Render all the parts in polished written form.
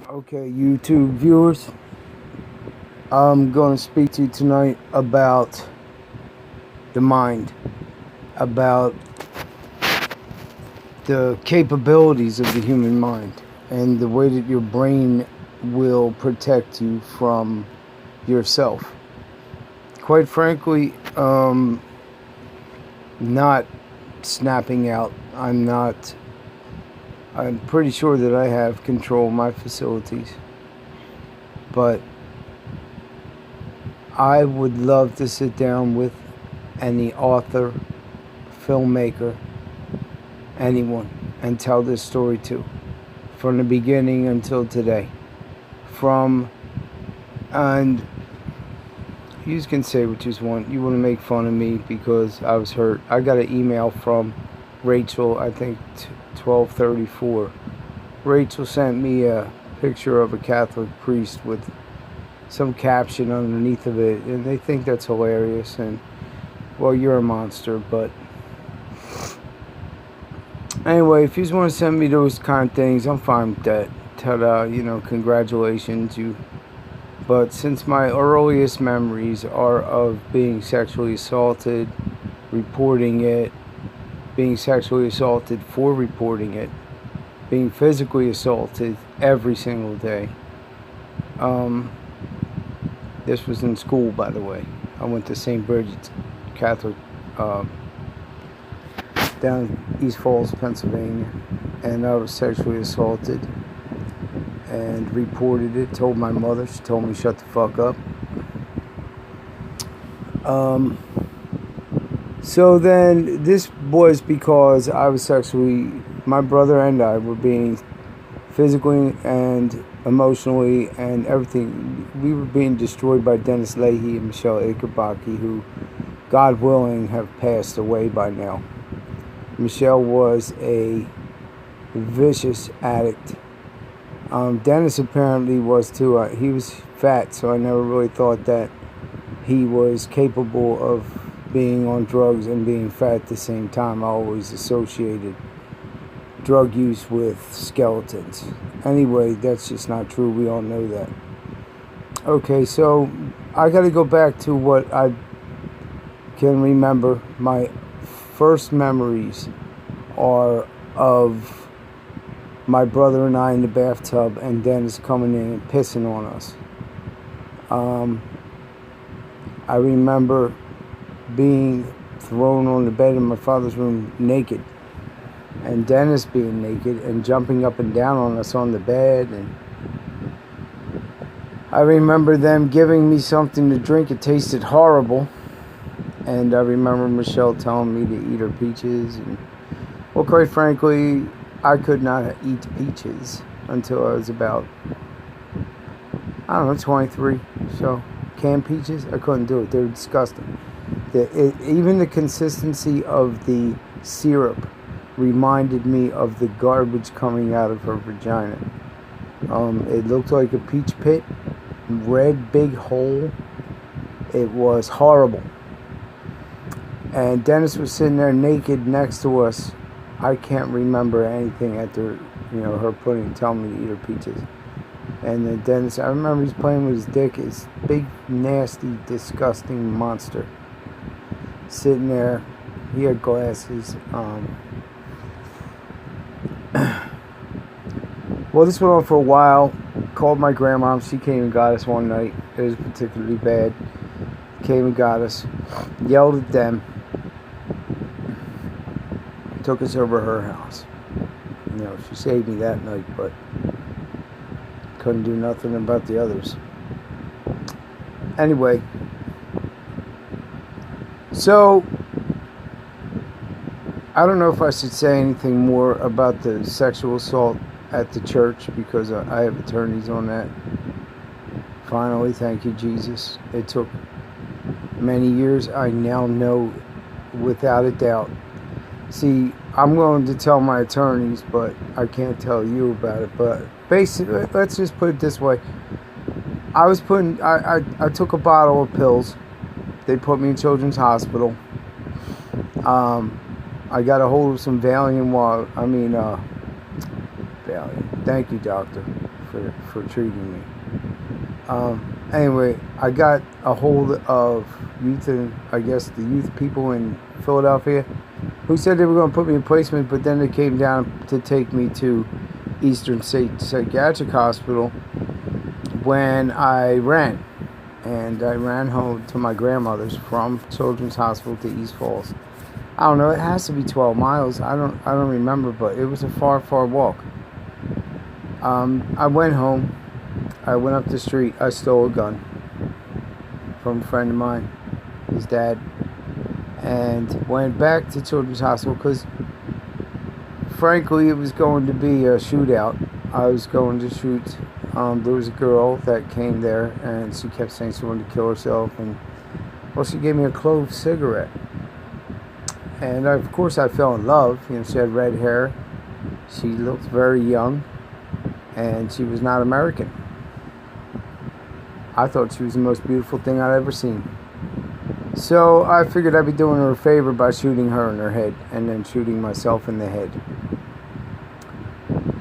Okay, YouTube viewers, I'm going to speak to you tonight about the mind, about the capabilities of the human mind, and the way that your brain will protect you from yourself. Quite frankly, not snapping out. I'm pretty sure that I have control of my facilities, but I would love to sit down with any author, filmmaker, anyone, and tell this story too, from the beginning until today. And you can say what you want. You want to make fun of me because I was hurt. I got an email from Rachel, I think 1234. Rachel sent me a picture of a Catholic priest with some caption underneath of it, and they think that's hilarious. And well, you're a monster. But anyway, if you just want to send me those kind of things, I'm fine with that. Ta-da, congratulations, you. But since my earliest memories are of being sexually assaulted, reporting it, being sexually assaulted for reporting it, being physically assaulted every single day. This was in school, by the way. I went to St. Bridget's Catholic down East Falls, Pennsylvania, and I was sexually assaulted and reported it, told my mother. She told me shut the fuck up. So then this was because my brother and I were being physically and emotionally and everything. We were being destroyed by Dennis Leahy and Michelle Ikerbaki, who, God willing, have passed away by now. Michelle was a vicious addict. Dennis apparently was too. He was fat, so I never really thought that he was capable of being on drugs and being fat at the same time. I always associated drug use with skeletons. Anyway, that's just not true. We all know that. Okay, so I got to go back to what I can remember. My first memories are of my brother and I in the bathtub, and Dennis coming in and pissing on us. I remember being thrown on the bed in my father's room naked, and Dennis being naked and jumping up and down on us on the bed. And I remember them giving me something to drink. It tasted horrible. And I remember Michelle telling me to eat her peaches. And, well, quite frankly, I could not eat peaches until I was about, 23. So, canned peaches, I couldn't do it. They were disgusting. Even the consistency of the syrup reminded me of the garbage coming out of her vagina. It looked like a peach pit, red, big hole. It was horrible. And Dennis was sitting there naked next to us. I can't remember anything after, her telling me to eat her peaches. And then Dennis, I remember he's playing with his dick, his big, nasty, disgusting monster. Sitting there. He had glasses. Well, this went on for a while. Called my grandma. She came and got us one night. It was particularly bad. Came and got us. Yelled at them. Took us over her house. She saved me that night, but couldn't do nothing about the others. Anyway, so I don't know if I should say anything more about the sexual assault at the church, because I have attorneys on that. Finally, thank you, Jesus. It took many years. I now know without a doubt. See, I'm going to tell my attorneys, but I can't tell you about it. But basically, let's just put it this way. I took a bottle of pills. They put me in Children's Hospital. I got a hold of some Valium Valium. Thank you, doctor, for treating me. Anyway, I got a hold of the youth people in Philadelphia, who said they were going to put me in placement, but then they came down to take me to Eastern State Psychiatric Hospital when I ran. And I ran home to my grandmother's from Children's Hospital to East Falls. I don't know, it has to be 12 miles. I don't remember, but it was a far walk. I went home. I went up the street. I stole a gun from a friend of mine, his dad, and went back to Children's Hospital because, frankly, it was going to be a shootout. I was going to shoot. There was a girl that came there, and she kept saying she wanted to kill herself, and well, she gave me a clove cigarette, and of course I fell in love. She had red hair, she looked very young, and she was not American. I thought she was the most beautiful thing I'd ever seen. So I figured I'd be doing her a favor by shooting her in her head and then shooting myself in the head.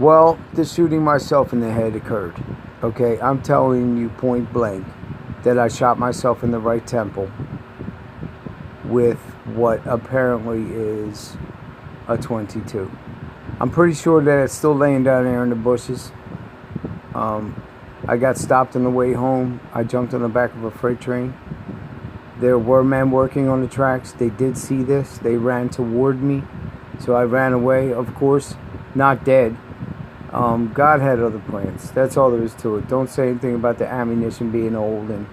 Well, the shooting myself in the head occurred. Okay, I'm telling you point blank that I shot myself in the right temple with what apparently is a .22. I'm pretty sure that it's still laying down there in the bushes. I got stopped on the way home. I jumped on the back of a freight train. There were men working on the tracks. They did see this. They ran toward me. So I ran away, of course, not dead. God had other plans. That's all there is to it. Don't say anything about the ammunition being old. And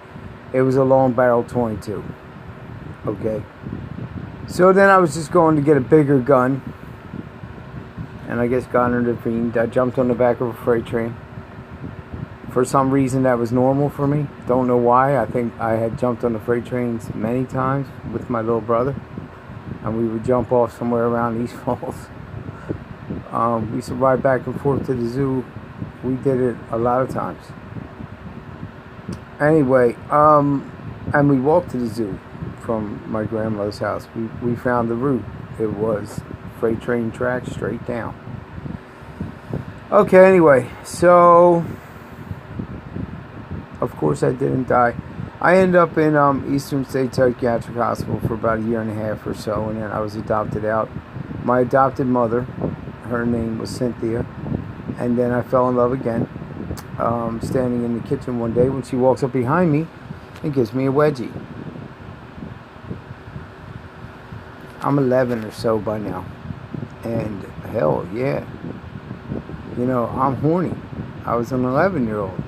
it was a long barrel .22. Okay. So then I was just going to get a bigger gun. And I guess God intervened. I jumped on the back of a freight train. For some reason that was normal for me. Don't know why. I think I had jumped on the freight trains many times with my little brother. And we would jump off somewhere around East Falls. We used to ride back and forth to the zoo. We did it a lot of times. Anyway, and we walked to the zoo from my grandmother's house. We found the route. It was freight train tracks straight down. Okay, anyway, so of course I didn't die. I ended up in Eastern State Psychiatric Hospital for about a year and a half or so, and then I was adopted out. My adopted mother, her name was Cynthia, and then I fell in love again, standing in the kitchen one day when she walks up behind me and gives me a wedgie. I'm 11 or so by now, and hell yeah, I'm horny. I was an 11-year-old.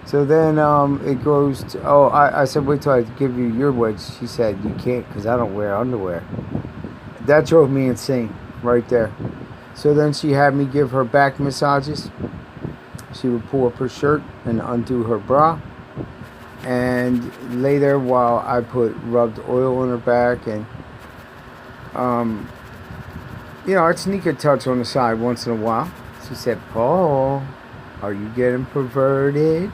So then it goes to, I said, wait till I give you your wedge. She said, you can't because I don't wear underwear. That drove me insane right there. So then she had me give her back massages. She would pull up her shirt and undo her bra and lay there while I rubbed oil on her back, and I'd sneak a touch on the side once in a while. She said, Paul, are you getting perverted?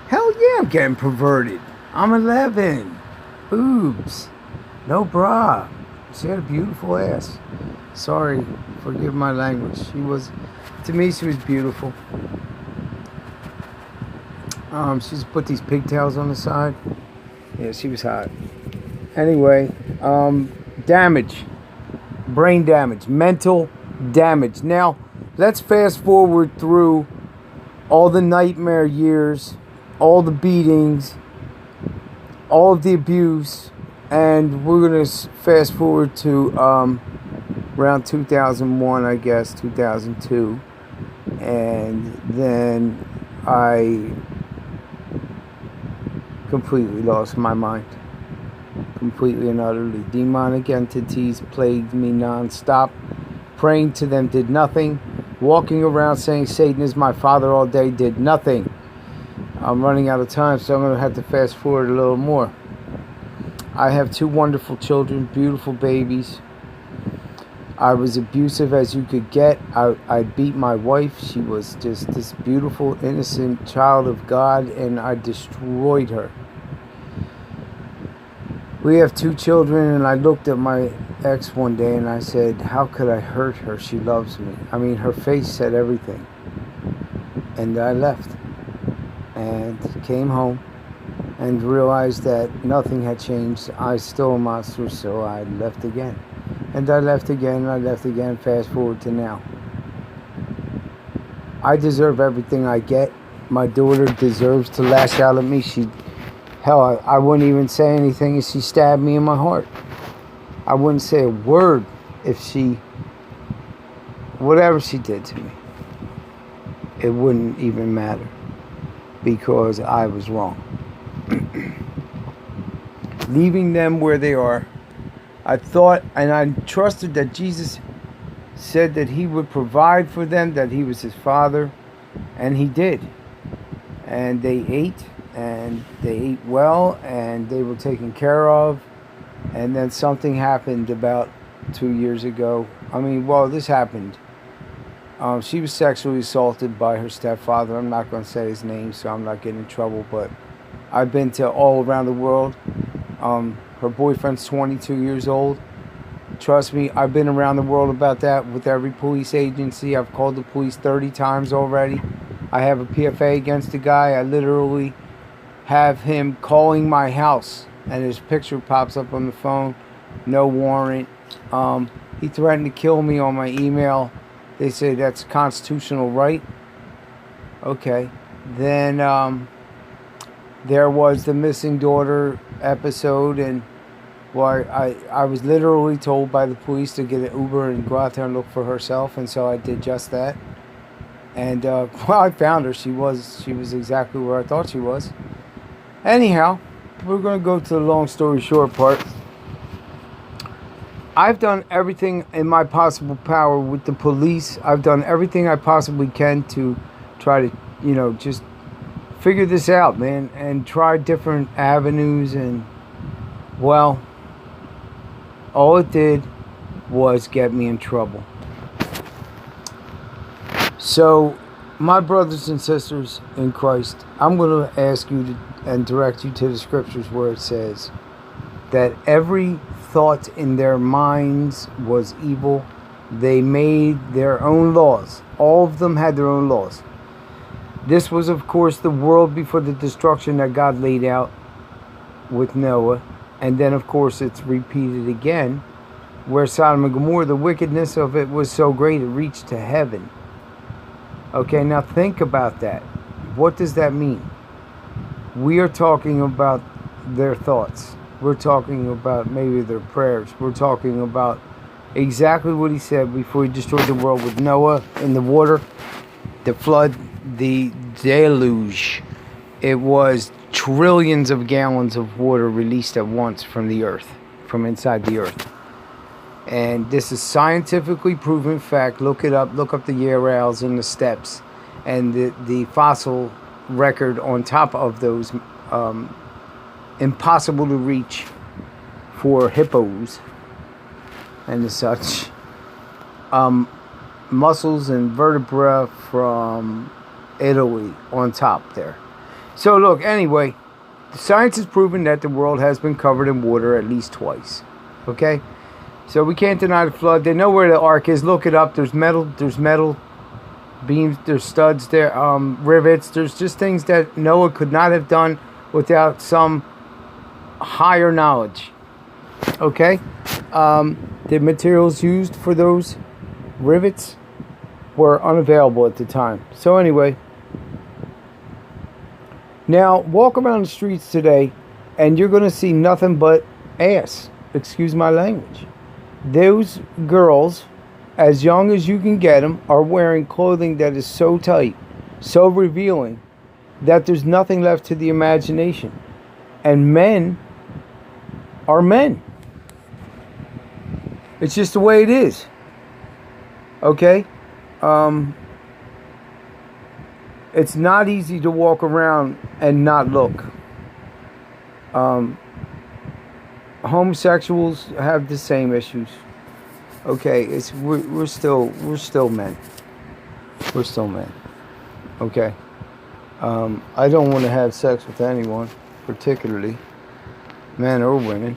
Hell yeah, I'm getting perverted. I'm 11. Boobs. No bra. She had a beautiful ass. Sorry, forgive my language. To me, she was beautiful. She just put these pigtails on the side. Yeah, she was hot. Anyway, damage. Brain damage. Mental damage. Now, let's fast forward through all the nightmare years, all the beatings, all of the abuse, and we're going to fast forward to around 2001, I guess, 2002, and then I completely lost my mind. Completely and utterly. Demonic entities plagued me non-stop. Praying to them did nothing. Walking around saying Satan is my father all day did nothing. I'm running out of time, so I'm going to have to fast forward a little more. I have 2 wonderful children, beautiful babies. I was abusive as you could get. I beat my wife. She was just this beautiful, innocent child of God, and I destroyed her. We have 2 children, and I looked at my ex one day and I said, how could I hurt her? She loves me. I mean, her face said everything. And I left and came home and realized that nothing had changed. I was still a monster, so I left again. And I left again, and I left again, fast forward to now. I deserve everything I get. My daughter deserves to lash out at me. Hell, I wouldn't even say anything if she stabbed me in my heart. I wouldn't say a word if whatever she did to me. It wouldn't even matter because I was wrong. Leaving them where they are, I thought and I trusted that Jesus said that he would provide for them, that he was his father, and he did. And they ate well, and they were taken care of. And then something happened about 2 years ago. This happened. She was sexually assaulted by her stepfather. I'm not going to say his name, so I'm not getting in trouble, but I've been to all around the world. Her boyfriend's 22 years old. Trust me, I've been around the world about that with every police agency. I've called the police 30 times already. I have a PFA against the guy. I literally have him calling my house, and his picture pops up on the phone. No warrant. He threatened to kill me on my email. They say that's constitutional right. Okay. Then there was the missing daughter episode, and I was literally told by the police to get an Uber and go out there and look for herself, and so I did just that. And I found her. She was exactly where I thought she was. Anyhow, we're going to go to the long story short part. I've done everything in my possible power with the police. I've done everything I possibly can to try to, just figure this out, man, and try different avenues. And, well, all it did was get me in trouble. So, my brothers and sisters in Christ, I'm going to ask you and direct you to the scriptures where it says that every thought in their minds was evil. They made their own laws. All of them had their own laws. This was, of course, the world before the destruction that God laid out with Noah. And then, of course, it's repeated again, where Sodom and Gomorrah, the wickedness of it was so great it reached to heaven. Okay, now think about that. What does that mean? We are talking about their thoughts. We're talking about maybe their prayers. We're talking about exactly what he said before he destroyed the world with Noah in the water, the flood, the deluge. It was trillions of gallons of water released at once from the earth, from inside the earth. And this is scientifically proven fact. Look it up. Look up the Yarrowls and the steps and the fossil record on top of those impossible to reach for hippos and such. Mussels and vertebra from Italy on top there. So look, anyway, science has proven that the world has been covered in water at least twice. Okay? So we can't deny the flood. They know where the ark is. Look it up. There's metal beams, there's studs there, rivets. There's just things that Noah could not have done without some higher knowledge. Okay? The materials used for those rivets were unavailable at the time. So anyway, now walk around the streets today and you're going to see nothing but ass. Excuse my language. Those girls, as young as you can get them, are wearing clothing that is so tight, so revealing, that there's nothing left to the imagination. And men are men. It's just the way it is. Okay? It's not easy to walk around and not look. Homosexuals have the same issues. Okay, we're still men. We're still men. Okay. I don't want to have sex with anyone, particularly men or women.